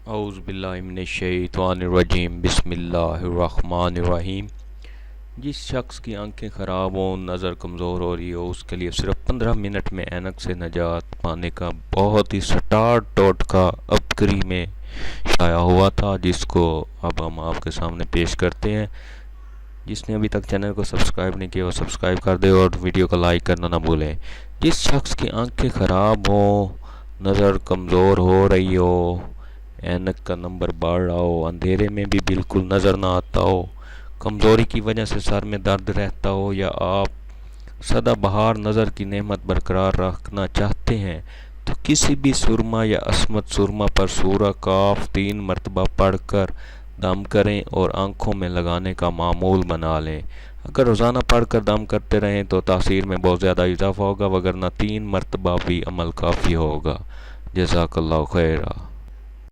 اعوذ باللہ من الشیطان الرجیم بسم اللہ الرحمن الرحیم۔ جس شخص کی آنکھیں خراب ہوں، نظر کمزور ہو رہی ہو، اس کے لیے صرف 15 منٹ میں اینک سے نجات پانے کا بہت ہی سٹارٹ ٹوٹکا ubqari میں شائع ہوا تھا، جس کو اب ہم آپ کے سامنے پیش کرتے ہیں۔ جس نے ابھی تک چینل کو سبسکرائب نہیں کیا وہ سبسکرائب کر دے اور ویڈیو کو لائک کرنا نہ بھولیں۔ جس شخص کی آنکھیں خراب ہوں، نظر کمزور ہو رہی ہو، اینک کا نمبر بڑھ رہا ہو، اندھیرے میں بھی بالکل نظر نہ آتا ہو، کمزوری کی وجہ سے سر میں درد رہتا ہو، یا آپ سدا بہار نظر کی نعمت برقرار رکھنا چاہتے ہیں تو کسی بھی سرما یا عصمت سرما پر سورہ کاف 3 مرتبہ پڑھ کر دم کریں اور آنکھوں میں لگانے کا معمول بنا لیں۔ اگر روزانہ پڑھ کر دم کرتے رہیں تو تاثیر میں بہت زیادہ اضافہ ہوگا، وگرنہ 3 مرتبہ بھی عمل کافی ہوگا۔ جزاک اللہ خیرہ۔